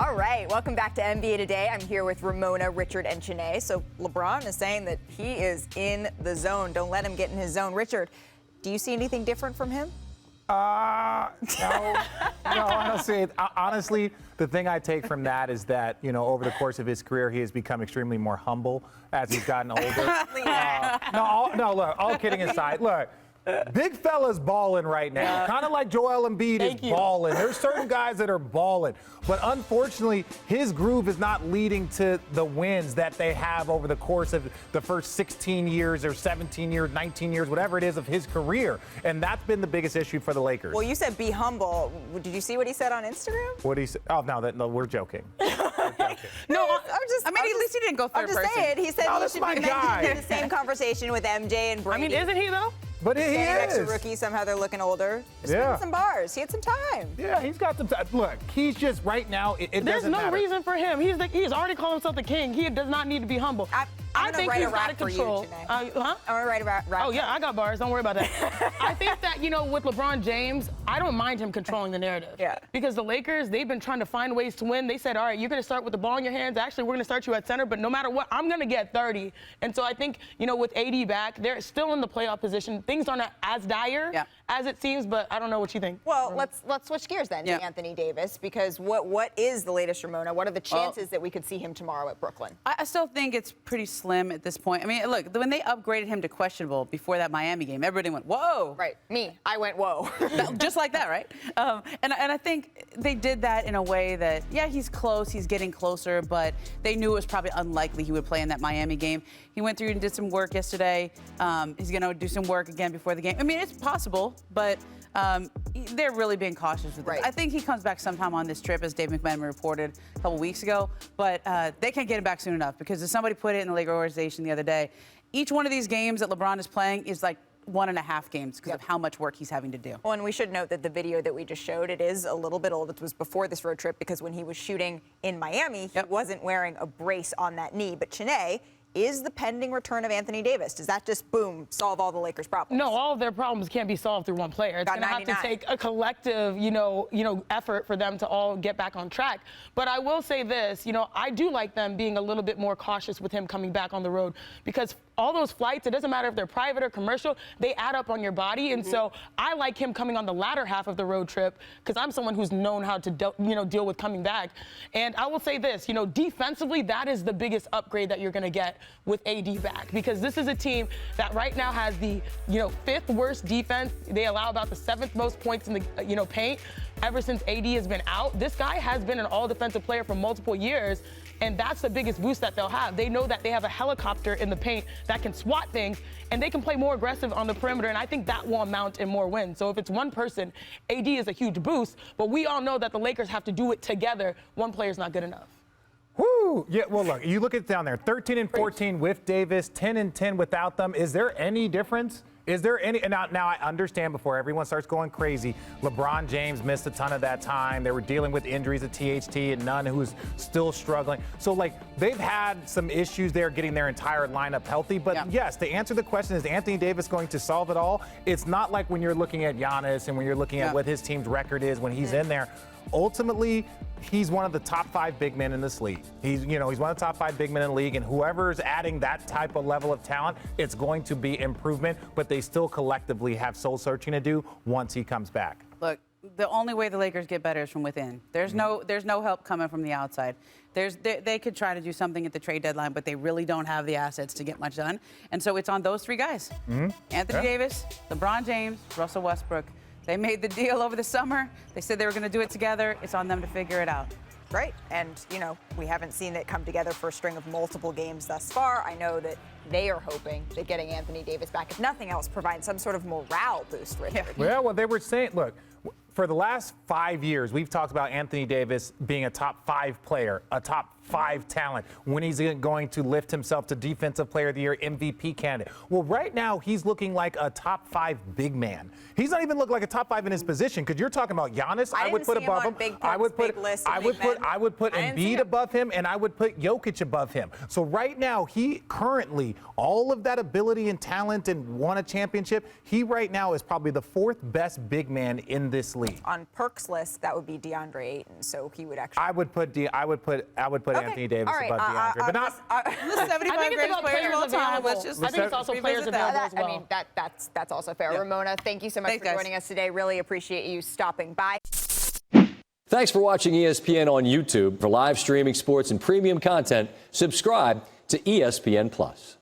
All right, welcome back to NBA Today. I'm here with Ramona, Richard, and Chene. So LeBron is saying that he is in the zone. Don't let him get in his zone. Richard, do you see anything different from him? No, honestly, the thing I take from that is that, over the course of his career, he has become extremely more humble as he's gotten older. Look, all kidding aside, look. Big fella's balling right now, kind of like Joel Embiid is balling. There's certain guys that are balling, but unfortunately, his groove is not leading to the wins that they have over the course of the first 16 years or 17 years, 19 years, whatever it is of his career, and that's been the biggest issue for the Lakers. Well, you said be humble. Did you see what he said on Instagram? What he said? Oh, no, we're joking. No, at least he didn't go third person. I'm just saying. He said he should be guy. in the same conversation with MJ and Brady. Isn't he though? But he next to is. rookie, somehow they're looking older. Spin some bars. He had some time. Yeah, he's got some time. Look, he's just right now. There's no matter. reason for him. He's already called himself the king. He does not need to be humble. I think write he's a rap out of control. For you, I'm gonna write a rap. Oh yeah, I got bars. Don't worry about that. I think that with LeBron James, I don't mind him controlling the narrative. Yeah. Because the Lakers, they've been trying to find ways to win. They said, all right, you're gonna start with the ball in your hands. Actually, we're gonna start you at center, but no matter what, I'm gonna get 30. And so I think with AD back, they're still in the playoff position. Things aren't as dire as it seems, but I don't know what you think. Well, let's switch gears then to Anthony Davis, because what is the latest, Ramona? What are the chances that we could see him tomorrow at Brooklyn? I still think it's pretty slim at this point. I mean, look, when they upgraded him to questionable before that Miami game, everybody went, whoa. Right, I went, whoa. Just like that, right? And I think they did that in a way that, he's close, he's getting closer, but they knew it was probably unlikely he would play in that Miami game. He went through and did some work yesterday. He's going to do some work again before the game. I mean, it's possible, but they're really being cautious with it. I think he comes back sometime on this trip, as Dave McMahon reported a couple weeks ago, but they can't get him back soon enough, because as somebody put it in the Laker organization the other day, each one of these games that LeBron is playing is like 1.5 games because of how much work he's having to do. Well, and we should note that the video that we just showed, it is a little bit old. It was before this road trip, because when he was shooting in Miami, he wasn't wearing a brace on that knee. But Chene, is the pending return of Anthony Davis, does that just, boom, solve all the Lakers' problems? No, all of their problems can't be solved through one player. It's going to have to take a collective, effort for them to all get back on track. But I will say this, I do like them being a little bit more cautious with him coming back on the road, because all those flights, it doesn't matter if they're private or commercial, they add up on your body. And so I like him coming on the latter half of the road trip, because I'm someone who's known how to deal with coming back. And I will say this, defensively, that is the biggest upgrade that you're going to get with AD back, because this is a team that right now has the 5th worst defense. They allow about the 7th most points in the paint ever since AD has been out. This guy has been an all-defensive player for multiple years, and that's the biggest boost that they'll have. They know that they have a helicopter in the paint that can swat things, and they can play more aggressive on the perimeter, and I think that will amount in more wins. So if it's one person, AD is a huge boost, but we all know that the Lakers have to do it together. One player's not good enough. Woo! Yeah, well, look, you look at it down there, 13 and 14 with Davis, 10 and 10 without them. Is there any difference? Is there any? Now I understand, before everyone starts going crazy, LeBron James missed a ton of that time. They were dealing with injuries at THT and Nunn, who's still struggling. So, they've had some issues there getting their entire lineup healthy. But yes, to answer the question, is Anthony Davis going to solve it all? It's not like when you're looking at Giannis and when you're looking at what his team's record is when he's in there. Ultimately, he's one of the top 5 big men in this league. He's one of the top 5 big men in the league, and whoever's adding that type of level of talent, it's going to be improvement, but they still collectively have soul searching to do once he comes back. Look, the only way the Lakers get better is from within. There's no help coming from the outside. They could try to do something at the trade deadline, but they really don't have the assets to get much done. And so it's on those 3 guys. Anthony Davis, LeBron James, Russell Westbrook. They made the deal over the summer. They said they were going to do it together. It's on them to figure it out. Right, and we haven't seen it come together for a string of multiple games thus far. I know that they are hoping that getting Anthony Davis back, if nothing else, provides some sort of morale boost, Richard. Yeah, well, they were saying, look, for the last 5 years, we've talked about Anthony Davis being a top 5 player, a top 5 talent, when he's going to lift himself to Defensive Player of the Year, MVP candidate. Well, right now, he's looking like a top 5 big man. He's not even looking like a top 5 in his position, because you're talking about Giannis. I would put above him. I would put Embiid above him, and I would put Jokic above him. So right now, he currently, all of that ability and talent, and won a championship, he right now is probably the 4th best big man in this league. early. On Perk's list, that would be DeAndre Ayton, so he would actually. I would put Anthony Davis above DeAndre, but not. The 75 greatest players of all time. Let's just I think it's also players available as well. I mean, that's also fair. Yeah. Ramona, thank you so much for joining us today. Really appreciate you stopping by. Thanks for watching ESPN on YouTube. For live streaming sports and premium content, subscribe to ESPN+.